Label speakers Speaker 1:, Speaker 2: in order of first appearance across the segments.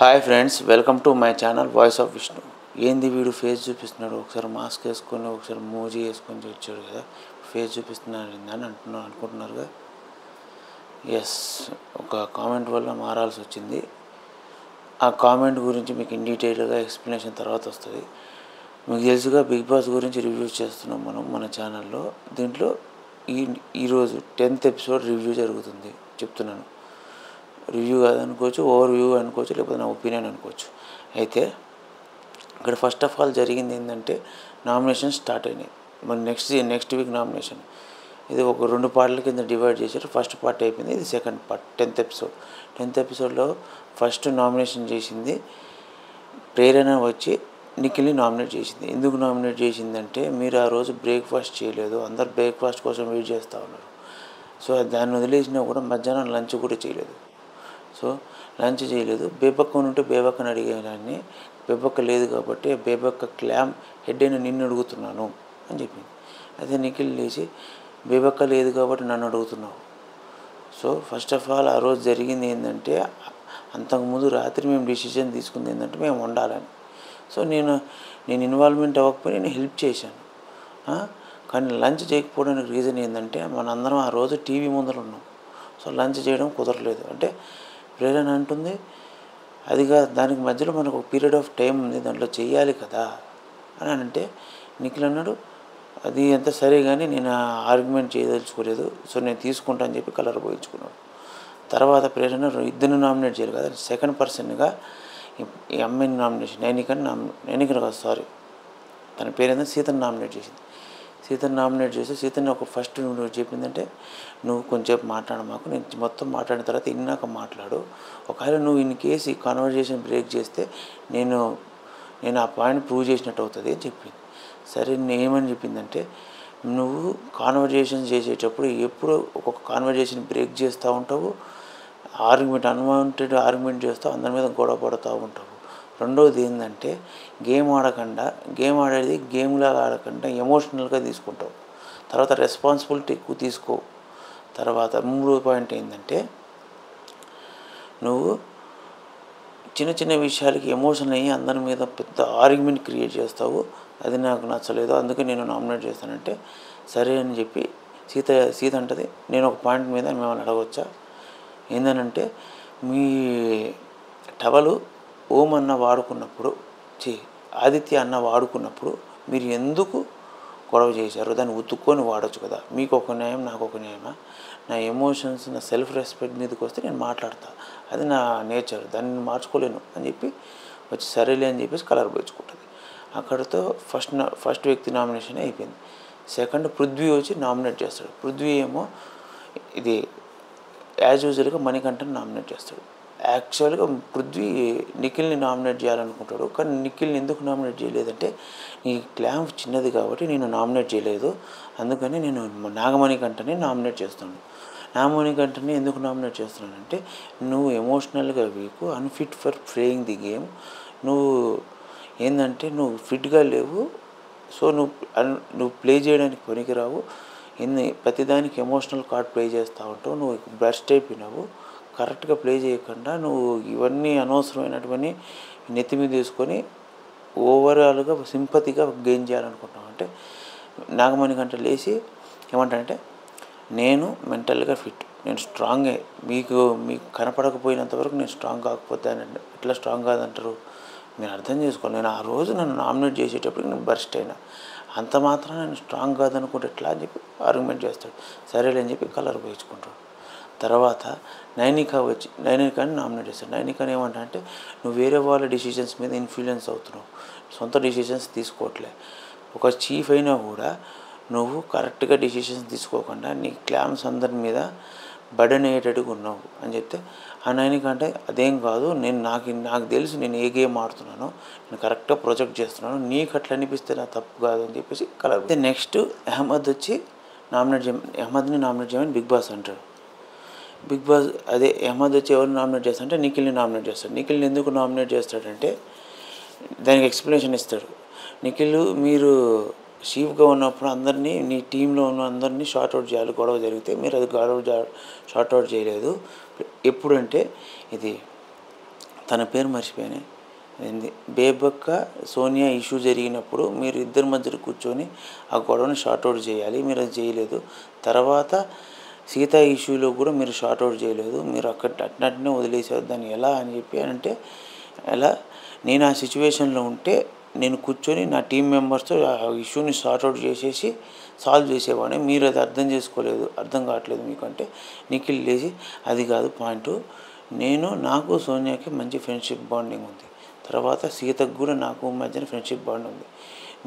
Speaker 1: Hi friends, welcome to my channel voice of Vishnu. ఏంది వీడు face చూపిస్తున్నాడు, ఒకసారి మాస్క్ వేసుకొని ఒకసారి మోజీ వేసుకొని వచ్చాడు కదా, ఫేస్ చూపిస్తున్నాడు అని అనుకుంటున్నారుగా. ఎస్, ఒక కామెంట్ వల్ల మారాల్సి వచ్చింది. ఆ కామెంట్ గురించి మీకు ఇన్ డీటెయిల్గా ఎక్స్ప్లెనేషన్ తర్వాత వస్తుంది. మీకు తెలుసుగా బిగ్ బాస్ గురించి రివ్యూ చేస్తున్నాం మనం మన ఛానల్లో. దీంట్లో ఈరోజు 10th ఎపిసోడ్ రివ్యూ జరుగుతుంది. చెప్తున్నాను, రివ్యూ కాదనుకోవచ్చు, ఓవర్ వ్యూ అనుకోవచ్చు, లేకపోతే నా ఒపీనియన్ అనుకోవచ్చు. అయితే ఇక్కడ ఫస్ట్ ఆఫ్ ఆల్ జరిగింది ఏంటంటే, నామినేషన్ స్టార్ట్ అయినాయి. మరి నెక్స్ట్ వీక్ నామినేషన్. ఇది ఒక 2 పార్ట్ల కింద డివైడ్ చేశారు. ఫస్ట్ పార్ట్ అయిపోయింది, ఇది సెకండ్ పార్ట్. 10th ఎపిసోడ్లో ఫస్ట్ నామినేషన్ చేసింది ప్రేరణ వచ్చి నిఖిల్ని నామినేట్ చేసింది. ఎందుకు నామినేట్ చేసిందంటే, మీరు ఆ రోజు బ్రేక్ఫాస్ట్ చేయలేదు, అందరు బ్రేక్ఫాస్ట్ కోసం వెయిట్ చేస్తూ ఉన్నారు. సో దాన్ని వదిలేసినా కూడా మధ్యాహ్నం లంచ్ కూడా చేయలేదు. సో లంచ్ చేయలేదు. బేబక్క ఉంటే బేబక్కని అడిగేదాన్ని, బేబక్క లేదు కాబట్టి బేబక్క క్లామ్ హెడ్ అయిన నిన్ను అడుగుతున్నాను అని చెప్పింది. అదే నిఖిల్ లేచి బేబక్క లేదు కాబట్టి నన్ను అడుగుతున్నావు. సో ఫస్ట్ ఆఫ్ ఆల్ ఆ రోజు జరిగింది ఏంటంటే, అంతకుముందు రాత్రి మేము డిసిజన్ తీసుకుంది ఏంటంటే మేము వండాలని. సో నేను ఇన్వాల్వ్మెంట్ అవ్వకపోయి నేను హెల్ప్ చేశాను. కానీ లంచ్ చేయకపోవడానికి రీజన్ ఏంటంటే, మనందరం ఆ రోజు టీవీ ముందర ఉన్నాం. సో లంచ్ చేయడం కుదరలేదు. అంటే ప్రేరణ అంటుంది అదిగా, దానికి మధ్యలో మనకు ఒక పీరియడ్ ఆఫ్ టైం ఉంది, దాంట్లో చెయ్యాలి కదా అని అంటే, నిఖిల్ అన్నాడు అది ఎంత సరే కానీ నేను ఆర్గ్యుమెంట్ చేయదలుచుకోలేదు, సో నేను తీసుకుంటా అని చెప్పి కలర్ పోయించుకున్నాడు. తర్వాత ప్రేరణ ఇద్దరిని నామినేట్ చేయాలి కదా, సెకండ్ పర్సన్గా ఈ అమ్మాయిని నైనికని కాదు, సారీ, తన పేరేందో సీతను నామినేట్ చేసింది. సీతను నామినేట్ చేసి సీతని ఒక ఫస్ట్ నువ్వు చెప్పిందంటే, నువ్వు కొంచెంసేపు మాట్లాడ మాకు, నేను మొత్తం మాట్లాడిన తర్వాత ఇన్నాక మాట్లాడు, ఒకవేళ నువ్వు ఇన్ కేసు ఈ కాన్వర్జేషన్ బ్రేక్ చేస్తే నేను ఆ పాయింట్ ప్రూవ్ చేసినట్టు అవుతుంది అని చెప్పింది. సరే ఏమని చెప్పిందంటే, నువ్వు కాన్వర్జేషన్ చేసేటప్పుడు ఎప్పుడు ఒక్కొక్క కాన్వర్జేషన్ బ్రేక్ చేస్తూ ఉంటావు, అన్వాంటెడ్ ఆర్గ్యుమెంట్ చేస్తావు, అందరి మీద గొడవ పడుతూ ఉంటావు. రెండవది ఏంటంటే, గేమ్ ఆడేది గేమ్లాగా ఆడకుండా ఎమోషనల్గా తీసుకుంటావు. తర్వాత రెస్పాన్సిబిలిటీ ఎక్కువ తీసుకో. తర్వాత 3వ పాయింట్ ఏంటంటే, నువ్వు చిన్న విషయాలకి ఎమోషన్ అయ్యి అందరి మీద పెద్ద ఆర్గ్యుమెంట్ క్రియేట్ చేస్తావు, అది నాకు నచ్చలేదు, అందుకే నేను నామినేట్ చేస్తానంటే సరే అని చెప్పి సీత అంటది, నేను ఒక పాయింట్ మీద మిమ్మల్ని అడగవచ్చా, ఏంటనంటే, మీ టవలు ఓం అన్న వాడుకున్నప్పుడు ఆదిత్య అన్న వాడుకున్నప్పుడు మీరు ఎందుకు గొడవ చేశారు? దాన్ని ఉతుక్కొని వాడచ్చు కదా, మీకు ఒక న్యాయం నాకు ఒక న్యాయమా? నా ఎమోషన్స్, నా సెల్ఫ్ రెస్పెక్ట్ మీదకి వస్తే నేను మాట్లాడతా, అది నా నేచర్, దాన్ని నేను మార్చుకోలేను అని చెప్పి వచ్చి సరేలే అని చెప్పేసి కలర్ పోయించుకుంటుంది. అక్కడితో ఫస్ట్ వ్యక్తి నామినేషన్ అయిపోయింది. సెకండ్ పృథ్వీ వచ్చి నామినేట్ చేస్తాడు. పృథ్వీ ఏమో ఇది యాజ్ యూజువల్గా మణికంఠని నామినేట్ చేస్తాడు. యాక్చువల్గా పృథ్వీ నిఖిల్ని నామినేట్ చేయాలనుకుంటాడు, కానీ నిఖిల్ని ఎందుకు నామినేట్ చేయలేదంటే, నీ క్లాంప్ చిన్నది కాబట్టి నేను నామినేట్ చేయలేదు, అందుకని నేను నాగమణికంఠని నామినేట్ చేస్తున్నాను. నాగమణికంఠని ఎందుకు నామినేట్ చేస్తున్నానంటే, నువ్వు ఎమోషనల్గా week, unfit for playing the game, నువ్వు ఏంటంటే నువ్వు ఫిట్గా లేవు, సో నువ్వు ప్లే చేయడానికి పనికిరావు, ప్రతిదానికి ఎమోషనల్ కార్డ్ ప్లే చేస్తూ ఉంటావు, నువ్వు బెస్ట్ అయిపోయినావు, కరెక్ట్గా ప్లే చేయకుండా నువ్వు ఇవన్నీ అనవసరమైనటువంటి నెత్తి మీద తీసుకొని ఓవరాల్గా సింపతిగా గెయిన్ చేయాలనుకుంటున్నావు. అంటే నాగమణికంట లేచి ఏమంటాడంటే, నేను మెంటల్గా ఫిట్, నేను స్ట్రాంగే, మీకు కనపడకపోయినంత వరకు నేను స్ట్రాంగ్ కాకపోతే ఎట్లా స్ట్రాంగ్ కాదంటారు? మీరు అర్థం చేసుకోవాలి, నేను ఆ రోజు నన్ను నామినేట్ చేసేటప్పుడు నేను బర్స్ట్ అయినా, అంత మాత్రం నేను స్ట్రాంగ్ కాదనుకుంటే ఎట్లా అని చెప్పి ఆర్గ్యుమెంట్ చేస్తాడు. సరేలే అని చెప్పి కలర్ పోయించుకుంటాడు. తర్వాత నైనికాని నామినేట్ చేస్తాడు. నైనికాని ఏమంటే, నువ్వు వేరే వాళ్ళ డిసిషన్స్ మీద ఇన్ఫ్లుయెన్స్ అవుతున్నావు, సొంత డిసిషన్స్ తీసుకోవట్లే, ఒక చీఫ్ అయినా కూడా నువ్వు కరెక్ట్గా డిసిషన్స్ తీసుకోకుండా నీ క్లామ్స్ అందరి మీద బర్డెన్ అయ్యేటట్టుగా ఉన్నావు అని చెప్తే, ఆ నైనిక అంటే అదేం కాదు, నేను నాకు తెలుసు నేను ఏ గేమ్ ఆడుతున్నానో, నేను కరెక్ట్గా ప్రొజెక్ట్ చేస్తున్నాను, నీకు అట్లా అనిపిస్తే నా తప్పు కాదు అని చెప్పేసి కలర్. నెక్స్ట్ అహ్మద్ని నామినేట్ చేయమని బిగ్ బాస్ అంటాడు. బిగ్ బాస్ అహ్మద్ వచ్చి ఎవరిని నామినేట్ చేస్తాడంటే నిఖిల్ని నామినేట్ చేస్తాడు. నిఖిల్ని ఎందుకు నామినేట్ చేస్తాడంటే, దానికి ఎక్స్ప్లెనేషన్ ఇస్తాడు. నిఖిల్, మీరు చీఫ్గా ఉన్నప్పుడు అందరినీ, నీ టీంలో ఉన్న అందరినీ షార్ట్అవుట్ చేయాలి, గొడవ జరిగితే మీరు అది షార్ట్అవుట్ చేయలేదు. ఎప్పుడంటే ఇది తన పేరు మర్చిపోయాను. బేబక్క సోనియా ఇష్యూ జరిగినప్పుడు మీరు ఇద్దరి మధ్యలో కూర్చొని ఆ గొడవను షార్ట్అవుట్ చేయాలి. మీరు అది చేయలేదు. తర్వాత సీతా ఇష్యూలో కూడా మీరు షార్ట్అవుట్ చేయలేదు. మీరు అట్నే వదిలేసారు దాన్ని. ఎలా అని చెప్పి అంటే ఎలా నేను ఆ సిచ్యువేషన్లో ఉంటే నేను కూర్చొని నా టీం మెంబర్స్తో ఆ ఇష్యూని సార్ట్అవుట్ చేసేసి సాల్వ్ చేసేవాడిని. మీరు అది అర్థం కావట్లేదు మీకు అంటే నిఖిల్ లేచి అది కాదు పాయింట్, నాకు సోనియాకి మంచి ఫ్రెండ్షిప్ బాండింగ్ ఉంది. తర్వాత సీతకు కూడా నాకు మధ్యన ఫ్రెండ్షిప్ బాండ్ ఉంది.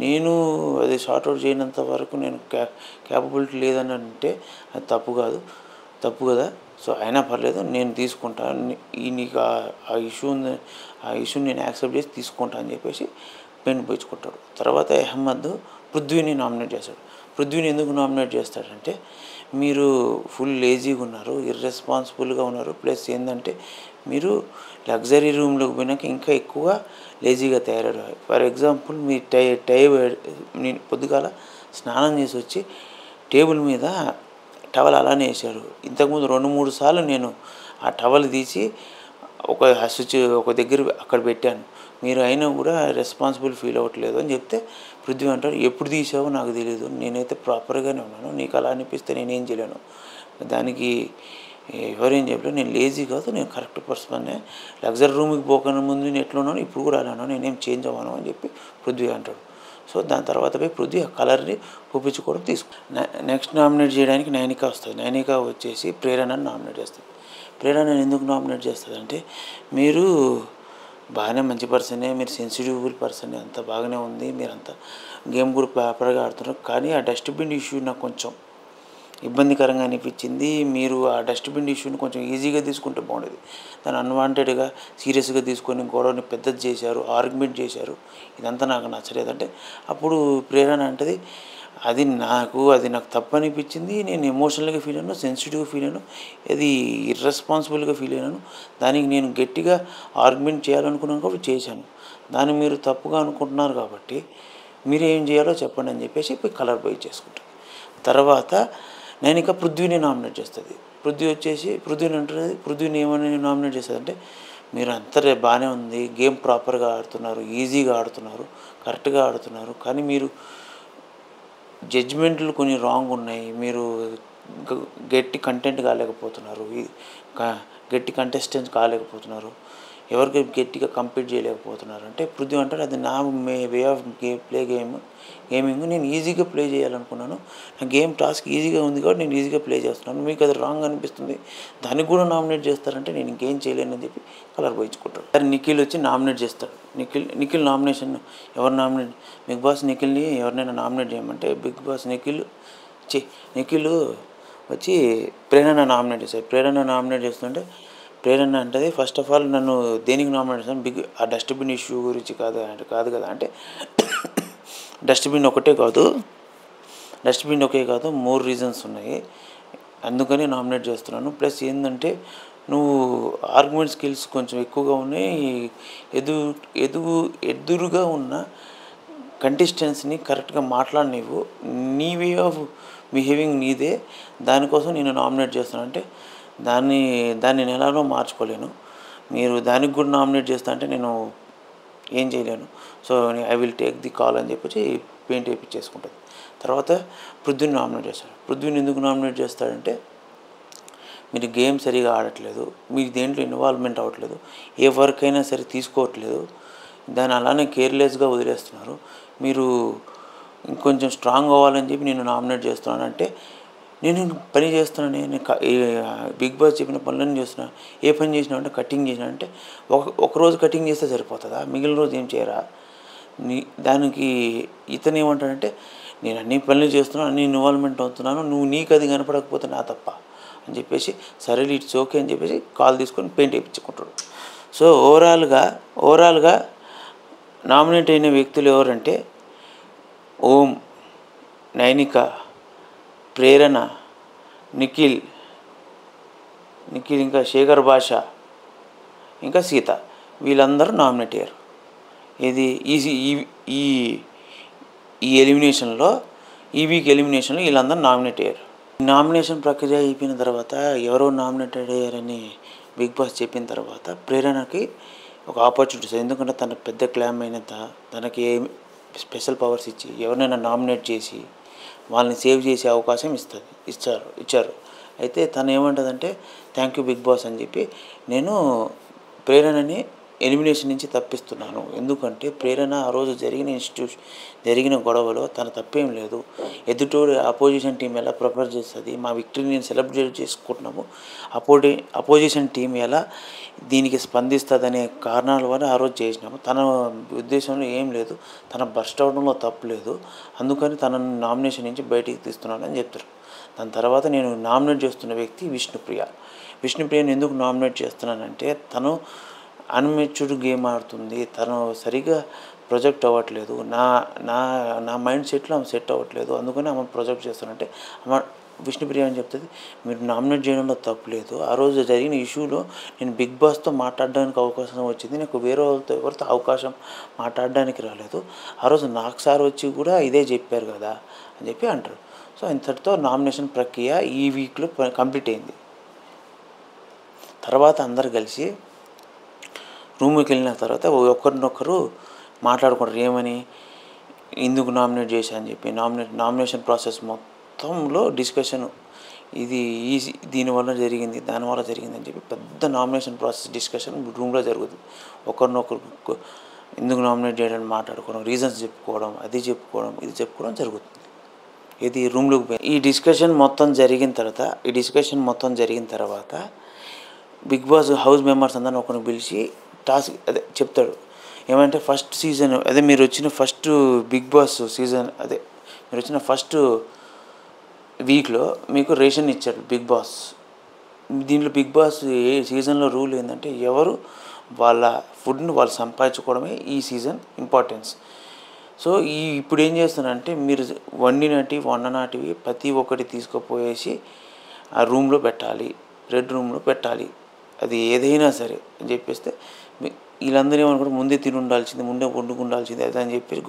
Speaker 1: నేను అది సార్ట్అవుట్ చేయనంత వరకు నేను క్యాపబిలిటీ లేదని అంటే అది తప్పు కదా. సో అయినా పర్లేదు నేను తీసుకుంటాను, నీకు ఆ ఇష్యూ ఉంది, ఆ ఇష్యూని నేను యాక్సెప్ట్ చేసి తీసుకుంటాను అని చెప్పేసి పెన్ పుచ్చుకుంటాడు. తర్వాత అహ్మద్ పృథ్వీని నామినేట్ చేస్తాడు. పృథ్వీని ఎందుకు నామినేట్ చేస్తాడంటే మీరు ఫుల్ లేజీగా ఉన్నారు, ఇర్రెస్పాన్సిబుల్గా ఉన్నారు, ప్లస్ ఏంటంటే మీరు లగ్జరీ రూమ్లోకి పోయినాక ఇంకా ఎక్కువ లేజీగా తయారయ్యారు. ఫర్ ఎగ్జాంపుల్ మీ నేను పొద్దుగాల స్నానం చేసి వచ్చి టేబుల్ మీద టవల్ అలానే వేసాడు. ఇంతకుముందు 2-3 సార్లు నేను ఆ టవల్ తీసి ఒక దగ్గర అక్కడ పెట్టాను. మీరు అయినా కూడా రెస్పాన్సిబుల్ ఫీల్ అవ్వట్లేదు అని చెప్తే పృథ్వీ అంటాడు, ఎప్పుడు తీసావో నాకు తెలియదు, నేనైతే ప్రాపర్గానే ఉన్నాను, నీకు అలా అనిపిస్తే నేనేం చేయలేను, దానికి ఎవరేం చెప్పలేదు, నేను లేజీ కాదు, నేను కరెక్ట్ పర్సన్నే, లగ్జరీ రూమ్కి పోకనే ముందు నేను ఎట్లా ఉన్నాను ఇప్పుడు కూడా అలా ఉన్నాను, నేనేం చేంజ్ అవ్వను అని చెప్పి పృథ్వీ అంటాడు. సో దాని తర్వాత పోయి పృథ్వీ ఆ కలర్ని చూపించుకోవడం నెక్స్ట్ నామినేట్ చేయడానికి నైనిక వస్తుంది. నైనిక వచ్చేసి ప్రేరణని నామినేట్ చేస్తుంది. ప్రేరణని ఎందుకు నామినేట్ చేస్తుంది అంటే మీరు బాగానే మంచి పర్సనే, మీరు సెన్సిటివ్ పర్సనే, అంత బాగానే ఉంది, మీరంతా గేమ్ కూడా ప్రాపర్గా ఆడుతున్నారు, కానీ ఆ డస్ట్బిన్ ఇష్యూ నాకు కొంచెం ఇబ్బందికరంగా అనిపించింది. మీరు ఆ డస్ట్బిన్ ఇష్యూని కొంచెం ఈజీగా తీసుకుంటే బాగుండేది, దాన్ని అన్వాంటెడ్గా సీరియస్గా తీసుకొని గొడవని పెద్దది చేశారు, ఆర్గ్యుమెంట్ చేశారు, ఇదంతా నాకు నచ్చలేదంటే అప్పుడు ప్రేరణ అంటది అది నాకు తప్పు అనిపించింది, నేను ఎమోషనల్గా ఫీల్ అయ్యాను, సెన్సిటివ్గా ఫీల్ అయ్యాను, అది ఇర్రెస్పాన్సిబుల్గా ఫీల్ అయ్యాను, దానికి నేను గట్టిగా ఆర్గ్యుమెంట్ చేయాలనుకున్నాను కాబట్టి చేశాను, దాన్ని మీరు తప్పుగా అనుకుంటున్నారు కాబట్టి మీరు ఏం చేయాలో చెప్పండి అని చెప్పేసి పోయి కలర్ బై చేసుకుంటాను. తర్వాత నేను ఇంకా పృథ్వీని నామినేట్ చేస్తుంది. పృథ్వీని ఏమని నామినేట్ చేస్తుంది అంటే మీరు అంతా బాగానే ఉంది, గేమ్ ప్రాపర్గా ఆడుతున్నారు, ఈజీగా ఆడుతున్నారు, కరెక్ట్గా ఆడుతున్నారు, కానీ మీరు జడ్జిమెంట్లు కొన్ని రాంగ్ ఉన్నాయి, మీరు గట్టి కంటెంట్ కాలేకపోతున్నారు, గట్టి కంటెస్టెంట్స్ కాలేకపోతున్నారు, ఎవరికి గట్టిగా కంపీట్ చేయలేకపోతున్నారు అంటే పృథ్వీ అంటారు అది నా వే ఆఫ్ గేమింగ్, నేను ఈజీగా ప్లే చేయాలనుకున్నాను, నా గేమ్ టాస్క్ ఈజీగా ఉంది కాబట్టి నేను ఈజీగా ప్లే చేస్తున్నాను, మీకు అది రాంగ్ అనిపిస్తుంది, దానికి కూడా నామినేట్ చేస్తారంటే నేను ఇంకేం చేయలేనని చెప్పి కలర్ పోయించుకుంటాడు. సరే నిఖిల్ వచ్చి నామినేట్ చేస్తాడు. నిఖిల్ నామినేషన్ ఎవరు నామినేట్ బిగ్ బాస్ నిఖిల్ని ఎవరినైనా నామినేట్ చేయమంటే బిగ్ బాస్ నిఖిల్ వచ్చి ప్రేరణ నామినేట్ చేస్తాడు. ప్రేరణ నామినేట్ చేస్తుంటే ప్రేరణ అంటది ఫస్ట్ ఆఫ్ ఆల్ నన్ను దేనికి నామినేట్ చేస్తాను, ఆ డస్ట్బిన్ ఇష్యూ గురించి కాదు కదా అంటే డస్ట్బిన్ ఒకే కాదు 3 రీజన్స్ ఉన్నాయి, అందుకని నామినేట్ చేస్తున్నాను, ప్లస్ ఏంటంటే నువ్వు ఆర్గ్యుమెంట్ స్కిల్స్ కొంచెం ఎక్కువగా ఉన్నాయి, ఎదురుగా ఉన్న కంటెస్టెంట్స్ని కరెక్ట్గా మాట్లాడనివ్వు, నీ వే ఆఫ్ బిహేవింగ్ నీదే, దానికోసం నేను నామినేట్ చేస్తున్నాను అంటే దాన్ని నేను ఎలానో మార్చుకోలేను, మీరు దానికి కూడా నామినేట్ చేస్తా అంటే నేను ఏం చేయలేను, so I will take the call అని చెప్పి పెయింట్ వేయించేసుకుంటుంది. తర్వాత పృథ్వీని నామినేట్ చేస్తాడు. పృథ్వీని ఎందుకు నామినేట్ చేస్తాడంటే మీరు గేమ్ సరిగా ఆడట్లేదు, మీరు దేంట్లో ఇన్వాల్వ్మెంట్ అవ్వట్లేదు, ఏ వర్క్ అయినా సరే తీసుకోవట్లేదు, దాన్ని అలానే కేర్లెస్గా వదిలేస్తున్నారు, మీరు ఇంకొంచెం స్ట్రాంగ్ అవ్వాలని చెప్పి నేను నామినేట్ చేస్తున్నానంటే నేను పని చేస్తున్నాను, నేను బిగ్ బాస్ చెప్పిన పనులన్నీ చేస్తున్నా, ఏ పని చేసినా అంటే కటింగ్ చేసినా అంటే ఒకరోజు కటింగ్ చేస్తే సరిపోతుందా, మిగిలిన రోజు ఏం చేయరా, దానికి ఇతను ఏమంటాడంటే నేను అన్ని పనులు చేస్తున్నాను, అన్ని ఇన్వాల్వ్మెంట్ అవుతున్నాను, నీకు అది కనపడకపోతే నా తప్ప అని చెప్పేసి సరే ఇట్స్ ఓకే అని చెప్పేసి కాల్ తీసుకొని పెయింట్ వేయించుకుంటాడు. సో ఓవరాల్గా నామినేట్ అయిన వ్యక్తులు ఎవరంటే ఓం, నైనిక, ప్రేరణ, నిఖిల్ ఇంకా శేఖర్ భాష ఇంకా సీత, వీళ్ళందరూ నామినేట్ అయ్యారు. ఇది ఈ ఎలిమినేషన్లో ఈ వీక్ ఎలిమినేషన్లో వీళ్ళందరూ నామినేట్ అయ్యారు. నామినేషన్ ప్రక్రియ అయిపోయిన తర్వాత ఎవరో నామినేటెడ్ అయ్యారని బిగ్ బాస్ చెప్పిన తర్వాత ప్రేరణకి ఒక ఆపర్చునిటీస్. ఎందుకంటే తన పెద్ద క్లామ్ అయినంత తనకి ఏమి స్పెషల్ పవర్స్ ఇచ్చి ఎవరినైనా నామినేట్ చేసి వాళ్ళని సేవ్ చేసే అవకాశం ఇచ్చారు. అయితే తను ఏమంటుందంటే థ్యాంక్ యూ బిగ్ బాస్ అని చెప్పి, నేను ప్రేరణని ఎలిమినేషన్ నుంచి తప్పిస్తున్నాను. ఎందుకంటే ప్రేరణ ఆ రోజు జరిగిన గొడవలో తన తప్పేం లేదు. ఎదుటోడు అపోజిషన్ టీం ఎలా ప్రిపేర్ చేస్తుంది, మా విక్టరీని సెలబ్రేట్ చేసుకుంటున్నాము, అపోజిషన్ టీం ఎలా దీనికి స్పందిస్తుందనే కారణాల వల్ల ఆ రోజు చేసినాము. తన ఉద్దేశంలో ఏం లేదు, తన బర్స్ట్ అవడంలో తప్పు లేదు, అందుకని తనను నామినేషన్ నుంచి బయటికి తీస్తున్నాను అని చెప్తారు. దాని తర్వాత నేను నామినేట్ చేస్తున్న వ్యక్తి విష్ణుప్రియని ఎందుకు నామినేట్ చేస్తున్నానంటే తను అన్మెచ్యూర్డ్ గేమ్ ఆడుతుంది, తను సరిగా ప్రొజెక్ట్ అవ్వట్లేదు, నా నా నా మైండ్ సెట్లో ఆమె సెట్ అవ్వట్లేదు, అందుకని ఆమె ప్రొజెక్ట్ చేస్తానంటే ఆమె విష్ణుప్రియ అని చెప్తుంది, మీరు నామినేట్ చేయడంలో తప్పు లేదు, ఆ రోజు జరిగిన ఇష్యూలో నేను బిగ్ బాస్తో మాట్లాడడానికి అవకాశం వచ్చింది, నాకు వేరే వాళ్ళతో ఎవరితో అవకాశం మాట్లాడడానికి రాలేదు, ఆ రోజు నాకు సార్ వచ్చి కూడా ఇదే చెప్పారు కదా అని చెప్పి అంటారు. సో ఇంతటితో నామినేషన్ ప్రక్రియ ఈ వీక్లో కంప్లీట్ అయింది. తర్వాత అందరు కలిసి రూమ్కి వెళ్ళిన తర్వాత ఒకరినొకరు మాట్లాడుకుంటారు, ఏమని, ఎందుకు నామినేట్ చేశా అని చెప్పి. నామినేషన్ ప్రాసెస్ మొత్తంలో డిస్కషన్, ఇది దీనివల్ల జరిగింది, దానివల్ల జరిగింది అని చెప్పి పెద్ద నామినేషన్ ప్రాసెస్ డిస్కషన్ రూమ్లో జరుగుతుంది. ఒకరినొకరు ఎందుకు నామినేట్ చేయడానికి మాట్లాడుకోవడం, రీజన్స్ చెప్పుకోవడం, ఇది చెప్పుకోవడం జరుగుతుంది. ఇది రూమ్లోకి పోయి ఈ డిస్కషన్ మొత్తం జరిగిన తర్వాత బిగ్ బాస్ హౌస్ మెంబర్స్ అందరిని ఒకరిని పిలిచి టాస్క్ చెప్తాడు. ఏమంటే ఫస్ట్ సీజన్ మీరు వచ్చిన ఫస్ట్ బిగ్ బాస్ సీజన్ మీరు వచ్చిన ఫస్ట్ వీక్లో మీకు రేషన్ ఇచ్చాడు బిగ్ బాస్. దీంట్లో బిగ్ బాస్ ఏ సీజన్లో రూల్ ఏంటంటే ఎవరు వాళ్ళ ఫుడ్ని వాళ్ళు సంపాదించుకోవడమే ఈ సీజన్ ఇంపార్టెన్స్. సో ఇప్పుడు ఏం చేస్తున్నారంటే మీరు వండనాటివి ప్రతి ఒక్కటి తీసుకుపోయేసి ఆ రూమ్లో పెట్టాలి, రెడ్ రూమ్లో పెట్టాలి, అది ఏదైనా సరే అని చెప్పేస్తే వీళ్ళందరూ ఏమనుకుంటే ముందే తిని ఉండాల్సింది, ముందే వండుకుండాల్సింది అదే అని చెప్పి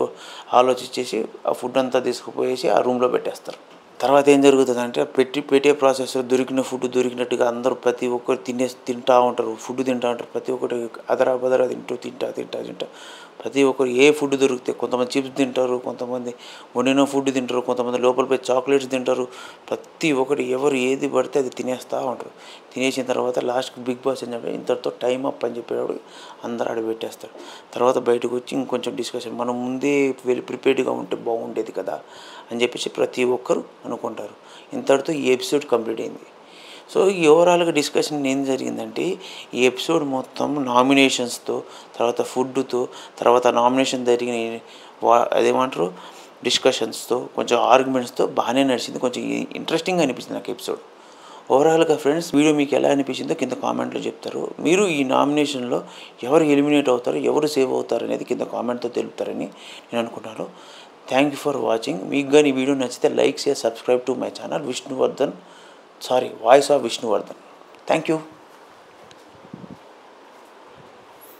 Speaker 1: ఆలోచించేసి ఆ ఫుడ్ అంతా తీసుకుపోయేసి ఆ రూమ్లో పెట్టేస్తారు. తర్వాత ఏం జరుగుతుందంటే పెట్టే ప్రాసెస్ దొరికిన ఫుడ్ దొరికినట్టుగా అందరూ ప్రతి ఒక్కరు తింటూ ఉంటారు, ఫుడ్ తింటూ ఉంటారు, ప్రతి ఒక్కటి అదరా తింటా ప్రతి ఒక్కరు ఏ ఫుడ్ దొరికితే, కొంతమంది చిప్స్ తింటారు, కొంతమంది వండిన ఫుడ్ తింటారు, కొంతమంది లోపల పోయి చాక్లెట్స్ తింటారు, ప్రతి ఒక్కటి ఎవరు ఏది పడితే అది తినేస్తూ ఉంటారు. తినేసిన తర్వాత లాస్ట్కి బిగ్ బాస్ ఏం చెప్పి ఇంతటితో టైం అప్ అని చెప్పేవాడు అందరూ ఆడ పెట్టేస్తారు. తర్వాత బయటకు వచ్చి ఇంకొంచెం డిస్కషన్, మనం ముందే ప్రిపేర్డ్గా ఉంటే బాగుండేది కదా అని చెప్పేసి ప్రతి ఒక్కరు అనుకుంటారు. ఇంతటితో ఈ ఎపిసోడ్ కంప్లీట్ అయింది. సో ఈ ఓవరాల్గా డిస్కషన్ ఏం జరిగిందంటే ఈ ఎపిసోడ్ మొత్తం నామినేషన్స్తో, తర్వాత ఫుడ్తో, తర్వాత నామినేషన్ జరిగిన అదేమంటారు డిస్కషన్స్తో, కొంచెం ఆర్గ్యుమెంట్స్తో బాగానే నడిచింది. కొంచెం ఇంట్రెస్టింగ్గా అనిపించింది నాకు ఎపిసోడ్. ఓవరాల్గా ఫ్రెండ్స్, వీడియో మీకు ఎలా అనిపించిందో కింద కామెంట్లో చెప్తారు. మీరు ఈ నామినేషన్లో ఎవరు ఎలిమినేట్ అవుతారు, ఎవరు సేవ్ అవుతారు అనేది కింద కామెంట్తో తెలుపుతారని నేను అనుకుంటున్నాను. Thank you for watching. మీకు కానీ ఈ వీడియో నచ్చితే like, share, subscribe to my channel voice of Vishnuvardhan. Thank you.